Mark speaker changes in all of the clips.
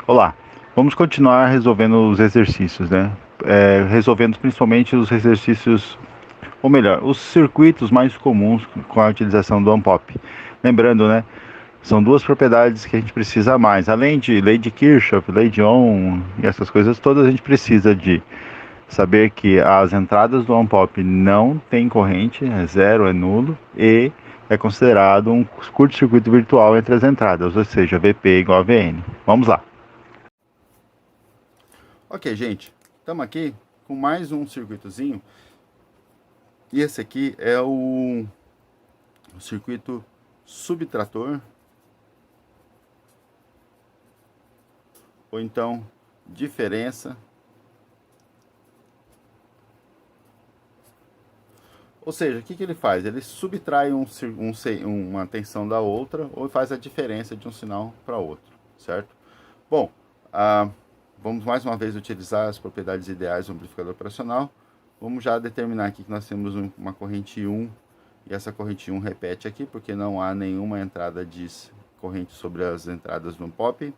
Speaker 1: Olá, vamos continuar resolvendo os exercícios, né? Resolvendo principalmente os exercícios, ou melhor, os circuitos mais comuns com a utilização do ONPOP. Lembrando, né? São duas propriedades que a gente precisa mais. Além de lei de Kirchhoff, lei de Ohm e essas coisas todas, a gente precisa de saber que as entradas do ONPOP não têm corrente, é zero, é nulo, e é considerado um curto-circuito virtual entre as entradas, ou seja, VP igual a VN. Vamos lá. Ok, gente, estamos aqui com mais um circuitozinho. E esse aqui é o circuito subtrator, ou então diferença. Ou seja, o que ele faz? Ele subtrai uma tensão da outra ou faz a diferença de um sinal para outro, certo? Bom, vamos mais uma vez utilizar as propriedades ideais do amplificador operacional. Vamos já determinar aqui que nós temos uma corrente 1 e essa corrente 1 repete aqui porque não há nenhuma entrada de corrente sobre as entradas do POP.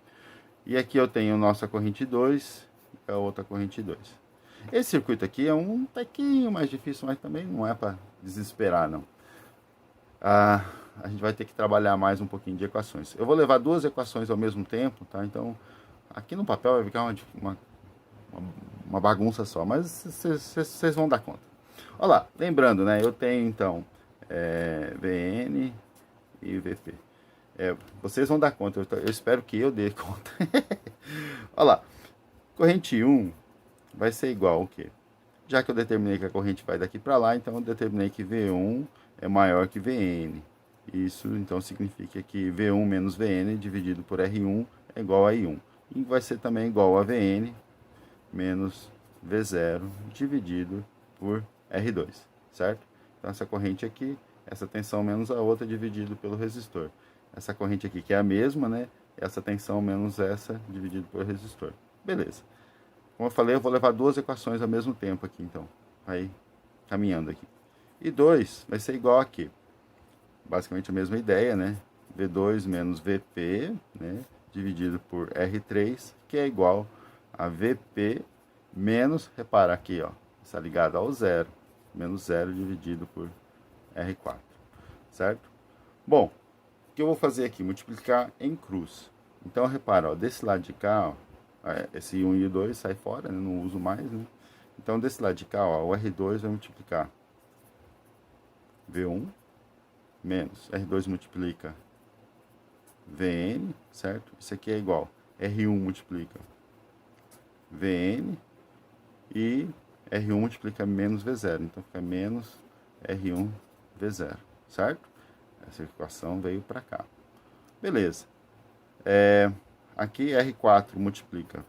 Speaker 1: E aqui eu tenho nossa corrente 2 e a outra corrente 2. Esse circuito aqui é um pouquinho mais difícil, mas também não é para desesperar, não. A gente vai ter que trabalhar mais um pouquinho de equações. Eu vou levar duas equações ao mesmo tempo, tá? Então, aqui no papel vai ficar uma bagunça só, mas vocês vão dar conta. Olha lá, lembrando, né? Eu tenho, então, VN e VP. Vocês vão dar conta, eu espero que eu dê conta. Olha lá, corrente 1 vai ser igual ao quê? Já que eu determinei que a corrente vai daqui para lá, então eu determinei que V1 é maior que Vn. Isso então significa que V1 menos Vn dividido por R1 é igual a I1. E vai ser também igual a Vn menos V0 dividido por R2, certo? Então essa corrente aqui, essa tensão menos a outra dividido pelo resistor. Essa corrente aqui que é a mesma, né? Essa tensão menos essa dividido pelo resistor. Beleza. Como eu falei, eu vou levar duas equações ao mesmo tempo aqui, então. Aí, caminhando aqui. E 2 vai ser igual a quê? Basicamente a mesma ideia, né? V2 menos VP, né? Dividido por R3, que é igual a VP menos, repara aqui, ó. Está ligado ao zero. Menos 0 dividido por R4. Certo? Bom, o que eu vou fazer aqui? Multiplicar em cruz. Então, repara, ó, desse lado de cá, ó, esse 1 e o 2 sai fora, né? Não uso mais, né? Então, desse lado de cá, ó, o R2 vai multiplicar V1 menos R2 multiplica Vn, certo? Isso aqui é igual R1 multiplica Vn e R1 multiplica menos V0. Então, fica menos R1 V0, certo? Essa equação veio para cá. Beleza. Aqui R4 multiplica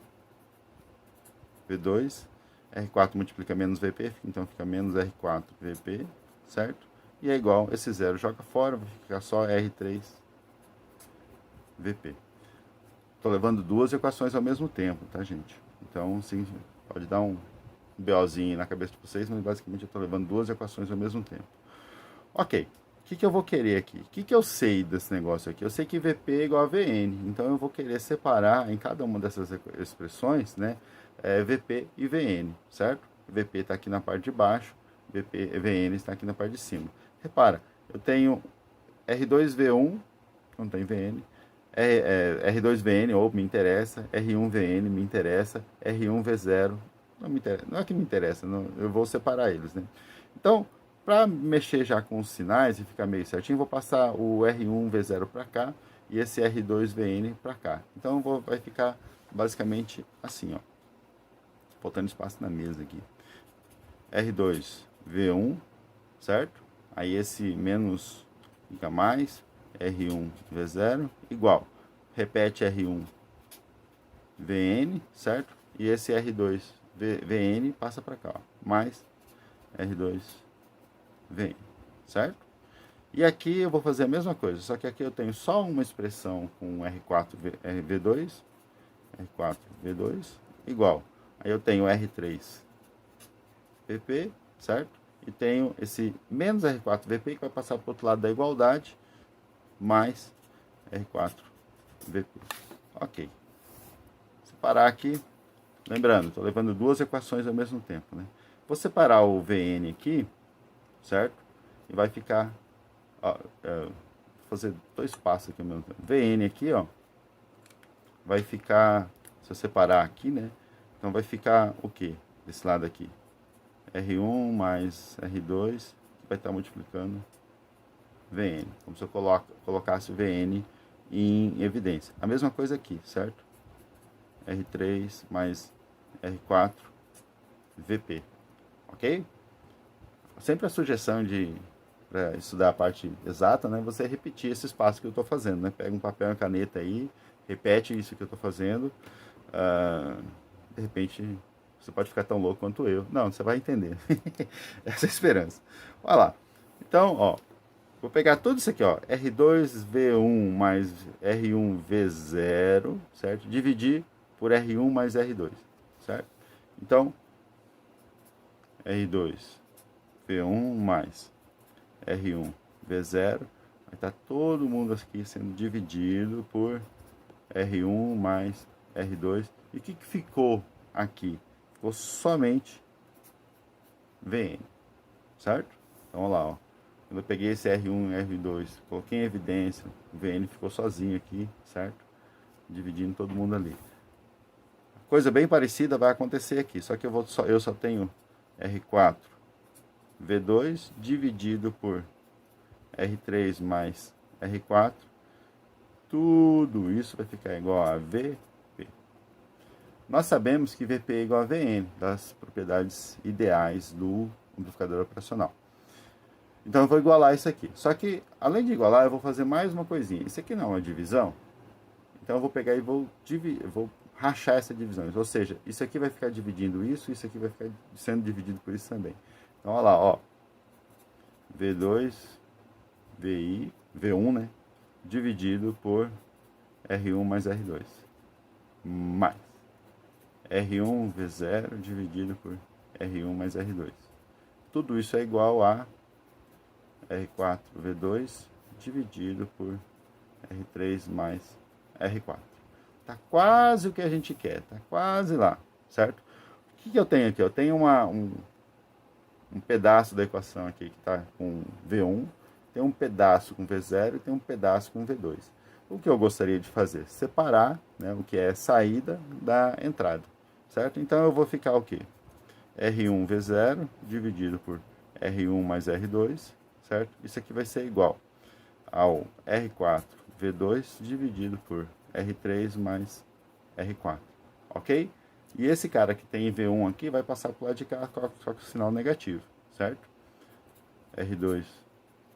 Speaker 1: V2, R4 multiplica menos VP, então fica menos R4 VP, certo? E é igual, esse zero joga fora, vai ficar só R3 VP. Estou levando duas equações ao mesmo tempo, tá, gente? Então, sim, pode dar um BOzinho na cabeça de vocês, mas basicamente eu estou levando duas equações ao mesmo tempo. Ok. O que eu vou querer aqui? O que eu sei desse negócio aqui? Eu sei que VP é igual a VN, então eu vou querer separar em cada uma dessas expressões, né, VP e VN, certo? VP está aqui na parte de baixo, VN está aqui na parte de cima. Repara, eu tenho R2V1, não tem VN, R2VN, ou me interessa, R1VN me interessa, R1V0, não me interessa, não é que me interessa, não, eu vou separar eles, né? Então, para mexer já com os sinais e ficar meio certinho, vou passar o R1V0 para cá e esse R2VN para cá. Então vai ficar basicamente assim, ó. Faltando espaço na mesa aqui. R2V1, certo? Aí esse menos fica mais, R1V0 igual. Repete R1VN, certo? E esse R2VN passa para cá, ó. Mais R2 vem, certo? E aqui eu vou fazer a mesma coisa, só que aqui eu tenho só uma expressão com R4V2, R4V2 igual. Aí eu tenho R3VP, certo? E tenho esse menos R4VP que vai passar para o outro lado da igualdade, mais R4VP. Ok. separar aqui, lembrando, estou levando duas equações ao mesmo tempo, né? Vou separar o Vn aqui, certo? E vai ficar, ó, vou fazer dois passos aqui ao mesmo tempo. Vn aqui, ó, vai ficar, se eu separar aqui, né? Então vai ficar o quê? Desse lado aqui. R1 mais R2, que vai estar multiplicando Vn. Como se eu colocasse o Vn em evidência. A mesma coisa aqui, certo? R3 mais R4, Vp. Ok? Sempre a sugestão de, para estudar a parte exata, né? Você repetir esses passos que eu estou fazendo, né? Pega um papel e uma caneta aí, repete isso que eu estou fazendo. De repente, você pode ficar tão louco quanto eu. Não, você vai entender. Essa é a esperança. Olha lá. Então, ó, vou pegar tudo isso aqui, ó, R2V1 mais R1V0, certo? Dividir por R1 mais R2, certo? Então, R2V1 mais R1V0 vai estar todo mundo aqui sendo dividido por R1 mais R2. E o que ficou aqui? Ficou somente Vn, certo? Então, vamos lá, ó. Quando eu peguei esse R1 e R2, coloquei em evidência, o Vn ficou sozinho aqui, certo? Dividindo todo mundo ali. Coisa bem parecida vai acontecer aqui, só que eu só tenho R4 V2 dividido por R3 mais R4. Tudo isso vai ficar igual a Vp. Nós sabemos que Vp é igual a Vn, das propriedades ideais do amplificador operacional. Então eu vou igualar isso aqui. Só que, além de igualar, eu vou fazer mais uma coisinha. Isso aqui não é uma divisão. Então eu vou pegar e vou rachar essa divisão. Ou seja, isso aqui vai ficar dividindo isso aqui vai ficar sendo dividido por isso também. Então olha lá, ó. V2, VI, V1, né? Dividido por R1 mais R2. Mais R1, V0 dividido por R1 mais R2. Tudo isso é igual a R4, V2 dividido por R3 mais R4. Tá quase o que a gente quer, tá quase lá, certo? O que eu tenho aqui? Eu tenho um pedaço da equação aqui que está com V1, tem um pedaço com V0 e tem um pedaço com V2. O que eu gostaria de fazer? Separar, né, o que é saída da entrada, certo? Então eu vou ficar o quê? R1 V0 dividido por R1 mais R2, certo? Isso aqui vai ser igual ao R4 V2 dividido por R3 mais R4, ok? E esse cara que tem V1 aqui vai passar para o lado de cá só com o sinal negativo, certo? R2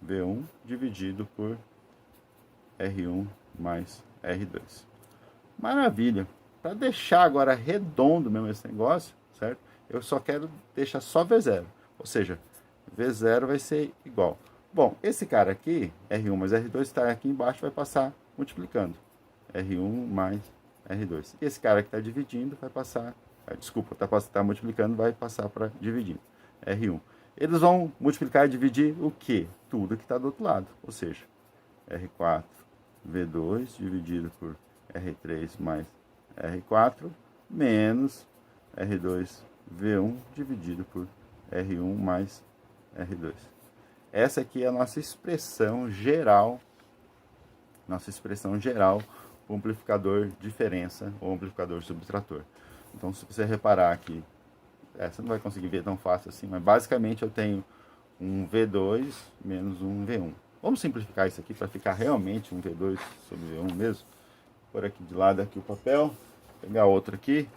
Speaker 1: V1 dividido por R1 mais R2. Maravilha! Para deixar agora redondo mesmo esse negócio, certo? Eu só quero deixar só V0, ou seja, V0 vai ser igual. Bom, esse cara aqui, R1 mais R2, está aqui embaixo, vai passar multiplicando. R1 mais R2. Esse cara que está dividindo vai passar, desculpa, está multiplicando, vai passar para dividindo. R1. Eles vão multiplicar e dividir o quê? Tudo que está do outro lado, ou seja, R4 V2 dividido por R3 mais R4 menos R2 V1 dividido por R1 mais R2. Essa aqui é a nossa expressão geral para o amplificador diferença ou amplificador subtrator. Então, se você reparar aqui, você não vai conseguir ver tão fácil assim, mas basicamente eu tenho um V2 menos um V1. Vamos simplificar isso aqui para ficar realmente um V2 sobre V1 mesmo. Por aqui de lado aqui o papel, pegar outro aqui.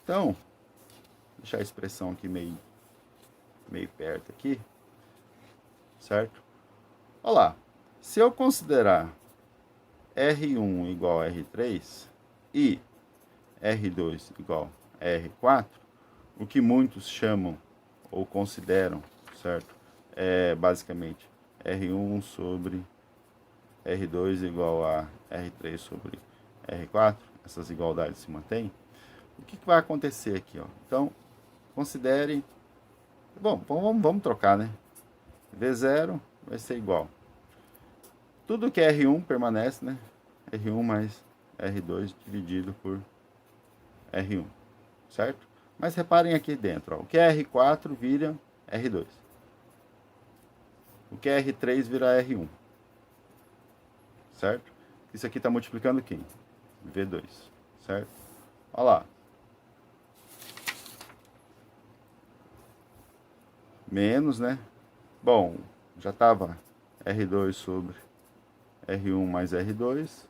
Speaker 1: Então, deixar a expressão aqui meio perto aqui, certo? Olha lá, se eu considerar R1 igual a R3 e R2 igual a R4, o que muitos chamam ou consideram, certo? É basicamente R1 sobre R2 igual a R3 sobre R4, essas igualdades se mantêm. O que vai acontecer aqui, ó? Então, considerem, bom, vamos trocar, né? V0 vai ser igual. Tudo que é R1 permanece, né? R1 mais R2 dividido por R1, certo? Mas reparem aqui dentro, ó, o que é R4 vira R2. O que é R3 vira R1, certo? Isso aqui está multiplicando quem? V2, certo? Olha lá. Menos, né? Bom, já estava R2 sobre R1 mais R2,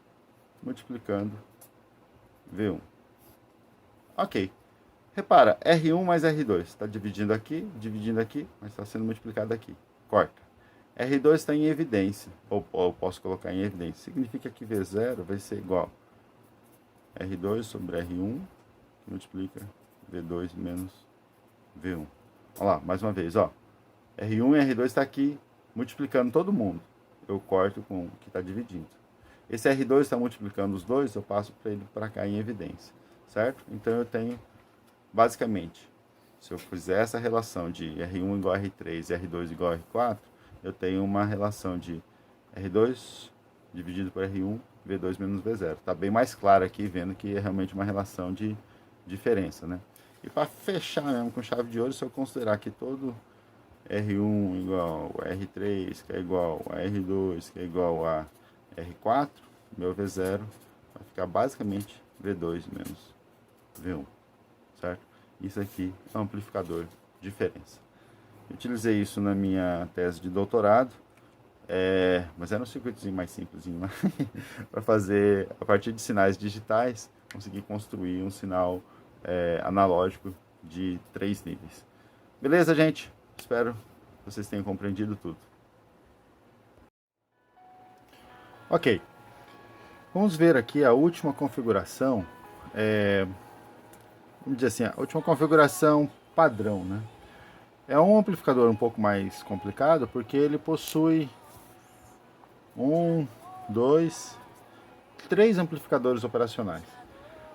Speaker 1: multiplicando V1. Ok. Repara, R1 mais R2 está dividindo aqui, mas está sendo multiplicado aqui. Corta. R2 está em evidência, ou posso colocar em evidência. Significa que V0 vai ser igual a R2 sobre R1, que multiplica V2 menos V1. Olha lá, mais uma vez, ó. R1 e R2 está aqui multiplicando todo mundo. Eu corto com o que está dividindo. Esse R2 está multiplicando os dois, eu passo para ele para cá em evidência, certo? Então eu tenho, basicamente, se eu fizer essa relação de R1 igual a R3 e R2 igual a R4, eu tenho uma relação de R2 dividido por R1, V2 menos V0. Está bem mais claro aqui, vendo que é realmente uma relação de diferença, né? E para fechar mesmo com chave de ouro, se eu considerar que todo R1 igual a R3, que é igual a R2, que é igual a R4, meu V0 vai ficar basicamente V2 menos V1, certo? Isso aqui é um amplificador de diferença. Eu utilizei isso na minha tese de doutorado, mas era um circuitozinho mais simplesinho, né? Para fazer, a partir de sinais digitais, conseguir construir um sinal analógico de 3 níveis. Beleza, gente? Espero que vocês tenham compreendido tudo. Ok. Vamos ver aqui a última configuração. Vamos dizer assim, a última configuração padrão, né? É um amplificador um pouco mais complicado porque ele possui 3 amplificadores operacionais.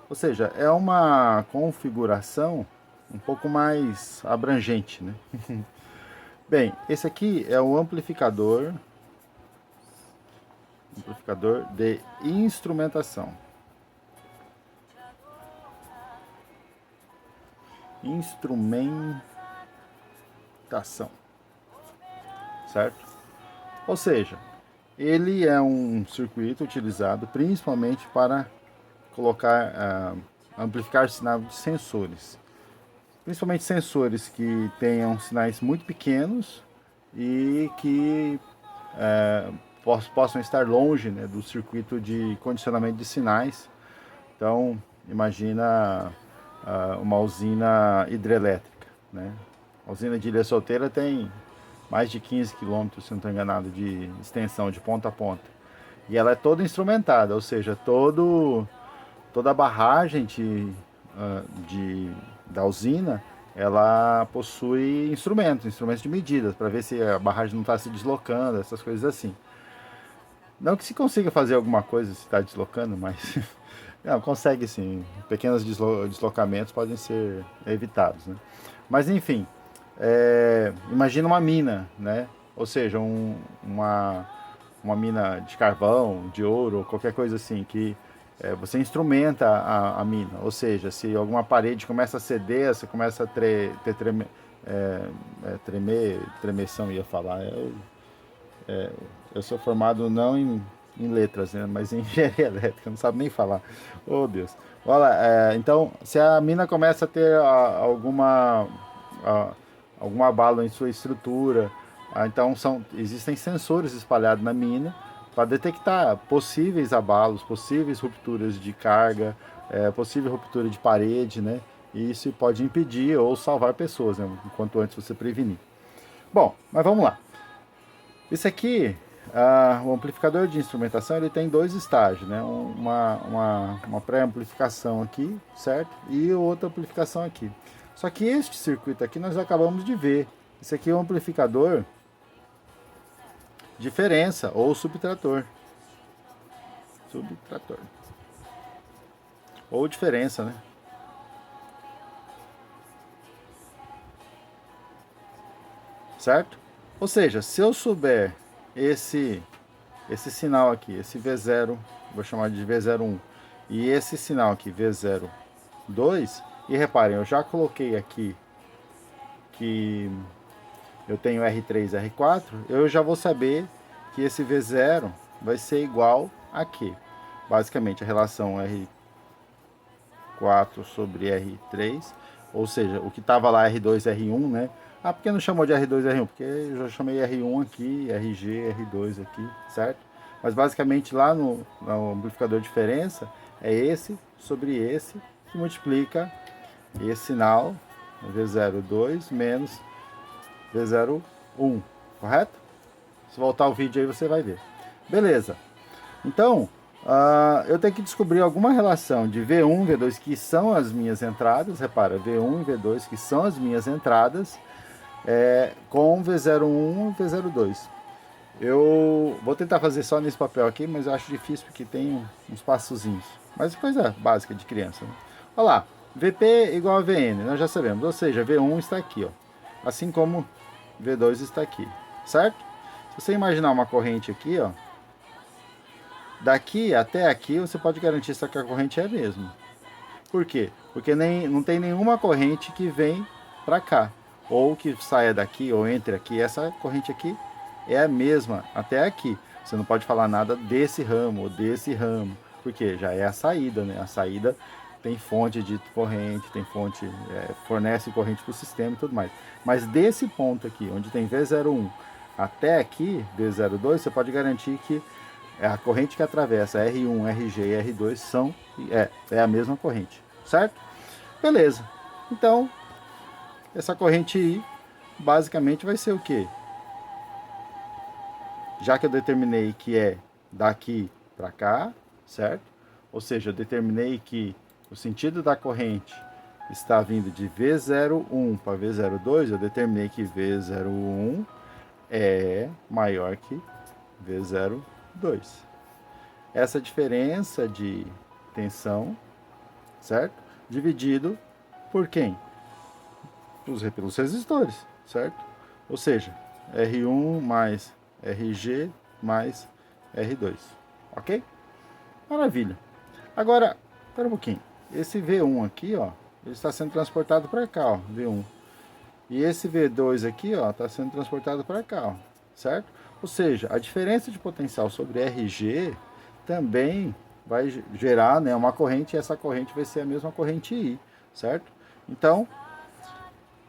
Speaker 1: Ou seja, é uma configuração um pouco mais abrangente, né? Bem, esse aqui é o amplificador de instrumentação. Certo? Ou seja, ele é um circuito utilizado principalmente para amplificar sinais de sensores. Principalmente sensores que tenham sinais muito pequenos e que possam estar longe, né, do circuito de condicionamento de sinais. Então, imagina uma usina hidrelétrica, né? A usina de Ilha Solteira tem mais de 15 quilômetros, se não estou enganado, de extensão de ponta a ponta. E ela é toda instrumentada, ou seja, toda a barragem da usina, ela possui instrumentos de medidas, para ver se a barragem não está se deslocando, essas coisas assim. Não que se consiga fazer alguma coisa se está deslocando, mas não, consegue sim. Pequenos deslocamentos podem ser evitados, né? Mas enfim, imagina uma mina, né? Ou seja, uma mina de carvão, de ouro, qualquer coisa assim, que você instrumenta a mina. Ou seja, se alguma parede começa a ceder, você começa a tremeção, ia falar. Eu sou formado não em letras, né, mas em engenharia elétrica, não sabe nem falar. Oh, Deus. Olha, então, se a mina começa a ter algum abalo em sua estrutura, então existem sensores espalhados na mina para detectar possíveis abalos, possíveis rupturas de carga, possível ruptura de parede, né? E isso pode impedir ou salvar pessoas, né? Enquanto antes você prevenir. Bom, mas vamos lá. Esse aqui, o amplificador de instrumentação, ele tem 2 estágios, né? Uma pré-amplificação aqui, certo? E outra amplificação aqui. Só que este circuito aqui nós acabamos de ver. Esse aqui é um amplificador diferença ou subtrator. Ou diferença, né? Certo? Ou seja, se eu souber esse sinal aqui, esse V0, vou chamar de V01, e esse sinal aqui, V02, 2. E reparem, eu já coloquei aqui que eu tenho R3, R4, eu já vou saber que esse V0 vai ser igual a quê? Basicamente, a relação R4 sobre R3, ou seja, o que estava lá R2, R1, né? Ah, por que não chamou de R2, R1? Porque eu já chamei R1 aqui, RG, R2 aqui, certo? Mas basicamente lá no amplificador de diferença é esse sobre esse que multiplica esse sinal V02 menos V01, correto? Se voltar o vídeo aí você vai ver. Beleza. Então, eu tenho que descobrir alguma relação de V1 e V2 que são as minhas entradas. Repara, V1 e V2 que são as minhas entradas com V01 e V02. Eu vou tentar fazer só nesse papel aqui, mas eu acho difícil porque tem uns passozinhos. Mas coisa básica de criança, né? Olha lá, VP igual a VN, nós já sabemos. Ou seja, V1 está aqui, ó. Assim como V2 está aqui, certo? Se você imaginar uma corrente aqui, ó. Daqui até aqui você pode garantir que a corrente é a mesma. Por quê? Porque não tem nenhuma corrente que vem para cá. Ou que saia daqui ou entre aqui. Essa corrente aqui é a mesma até aqui. Você não pode falar nada desse ramo ou desse ramo, porque já é a saída, né? A saída tem fonte de corrente, tem fonte, fornece corrente para o sistema e tudo mais. Mas desse ponto aqui, onde tem V01 até aqui, V02, você pode garantir que a corrente que atravessa R1, RG e R2 é a mesma corrente, certo? Beleza. Então, essa corrente I basicamente vai ser o quê? Já que eu determinei que é daqui para cá, certo? Ou seja, eu determinei que o sentido da corrente está vindo de V01 para V02, eu determinei que V01 é maior que V02. Essa diferença de tensão, certo? Dividido por quem? Pelos resistores, certo? Ou seja, R1 mais RG mais R2, ok? Maravilha. Agora, espera um pouquinho. Esse V1 aqui, ó, ele está sendo transportado para cá, ó, V1. E esse V2 aqui, ó, está sendo transportado para cá, ó, certo? Ou seja, a diferença de potencial sobre RG também vai gerar, né, uma corrente, e essa corrente vai ser a mesma corrente I, certo? Então,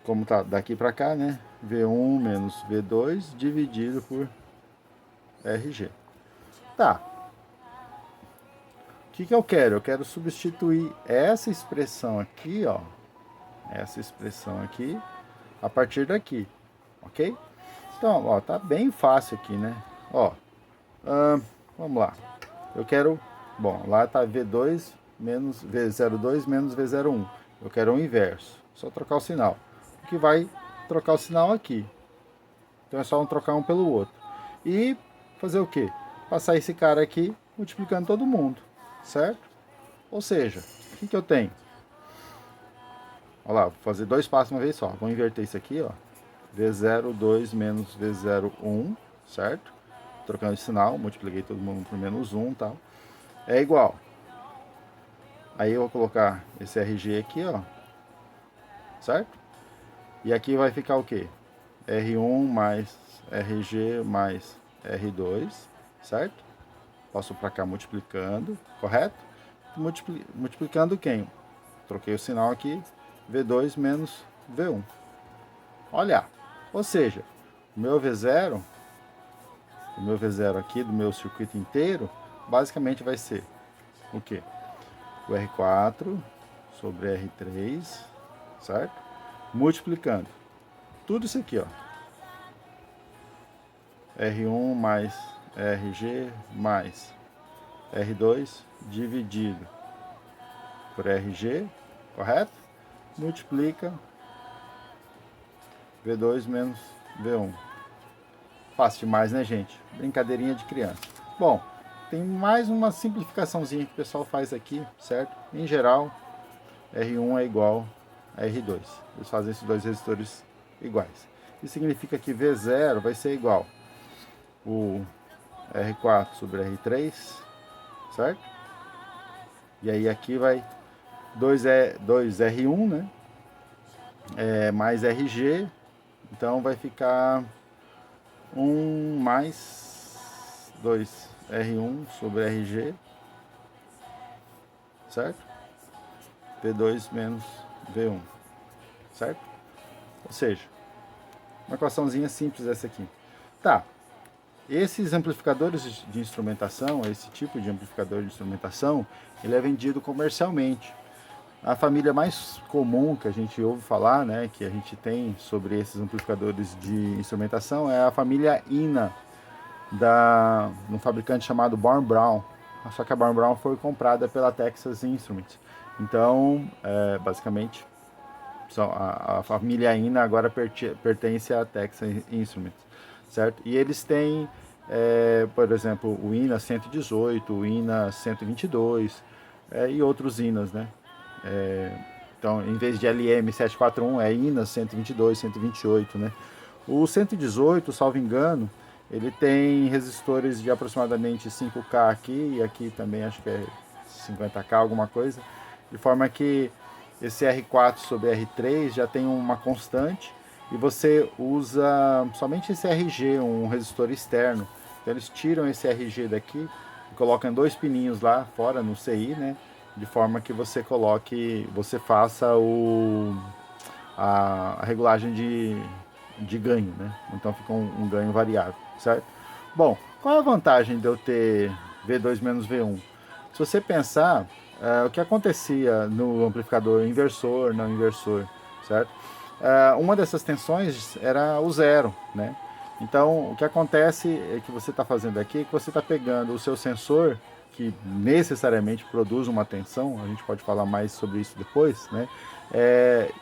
Speaker 1: como tá daqui para cá, né, V1 menos V2 dividido por RG. Tá. O que eu quero? Eu quero substituir essa expressão aqui, ó, essa expressão aqui, a partir daqui, ok? Então, ó, tá bem fácil aqui, né? Ó, vamos lá. Eu quero, bom, lá tá V2 menos V02 menos V01. Eu quero o inverso, só trocar o sinal. O que vai trocar o sinal aqui. Então é só trocar um pelo outro. E fazer o quê? Passar esse cara aqui multiplicando todo mundo, certo? Ou seja, o que eu tenho? Olha lá, vou fazer dois passos uma vez só. Vou inverter isso aqui, ó. V02 menos V01, certo? Trocando de sinal, multipliquei todo mundo por menos 1 e tal. É igual. Aí eu vou colocar esse RG aqui, ó. Certo? E aqui vai ficar o quê? R1 mais RG mais R2, certo? Passo para cá multiplicando, correto? Multiplicando quem? Troquei o sinal aqui, V2 menos V1. Olha, ou seja, o meu V0 aqui do meu circuito inteiro, basicamente vai ser o quê? O R4 sobre R3, certo? Multiplicando tudo isso aqui, ó. R1 mais RG mais R2 dividido por RG, correto? Multiplica V2 menos V1. Fácil demais, né, gente? Brincadeirinha de criança. Bom, tem mais uma simplificaçãozinha que o pessoal faz aqui, certo? Em geral, R1 é igual a R2. Eles fazem esses dois resistores iguais. Isso significa que V0 vai ser igual o R4 sobre R3, certo? E aí aqui vai 2R1, né? Mais RG, então vai ficar 1 mais 2R1 sobre RG, certo? V2 menos V1, certo? Ou seja, uma equaçãozinha simples essa aqui. Tá, esses amplificadores de instrumentação, esse tipo de amplificador de instrumentação, ele é vendido comercialmente. A família mais comum que a gente ouve falar, né, que a gente tem sobre esses amplificadores de instrumentação é a família INA, de um fabricante chamado Barn Brown. Só que a Barn Brown foi comprada pela Texas Instruments. Então, basicamente, a família INA agora pertence à Texas Instruments, certo? E eles têm, por exemplo, o INA 118, o INA 122 e outros INAs, né? Então, em vez de LM741, é INA 122, 128, né? O 118, salvo engano, ele tem resistores de aproximadamente 5K aqui, e aqui também acho que é 50K, alguma coisa, de forma que esse R4 sobre R3 já tem uma constante, e você usa somente esse RG, um resistor externo. Então eles tiram esse RG daqui e colocam 2 pininhos lá fora no CI, né? De forma que você faça a regulagem de ganho, né? Então fica um ganho variável, certo? Bom, qual é a vantagem de eu ter V2 menos V1? Se você pensar, o que acontecia no amplificador inversor, não inversor, certo? Uma dessas tensões era o zero, né? Então, o que acontece é que você está fazendo aqui é que você está pegando o seu sensor, que necessariamente produz uma tensão, a gente pode falar mais sobre isso depois, né?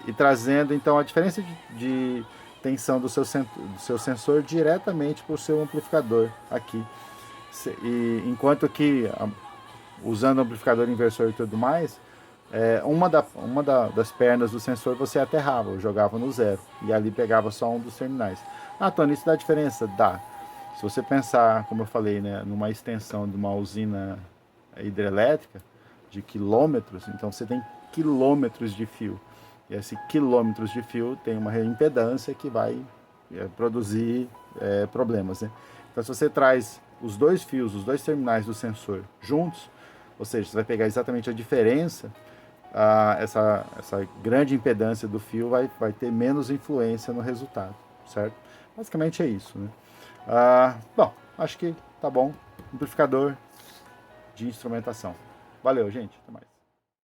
Speaker 1: E trazendo, então, a diferença de tensão do seu sensor diretamente para o seu amplificador aqui. E, enquanto que, usando o amplificador inversor e tudo mais, das pernas do sensor você aterrava, jogava no zero, e ali pegava só um dos terminais. Ah, Tony, isso dá diferença? Dá. Se você pensar, como eu falei, né, numa extensão de uma usina hidrelétrica de quilômetros, então você tem quilômetros de fio. E esse quilômetros de fio tem uma impedância que vai produzir problemas, né? Então, se você traz os dois fios, os dois terminais do sensor juntos, ou seja, você vai pegar exatamente a diferença, essa grande impedância do fio vai ter menos influência no resultado, certo? Basicamente é isso, né? Bom, acho que tá bom. Amplificador de instrumentação. Valeu, gente. Até mais.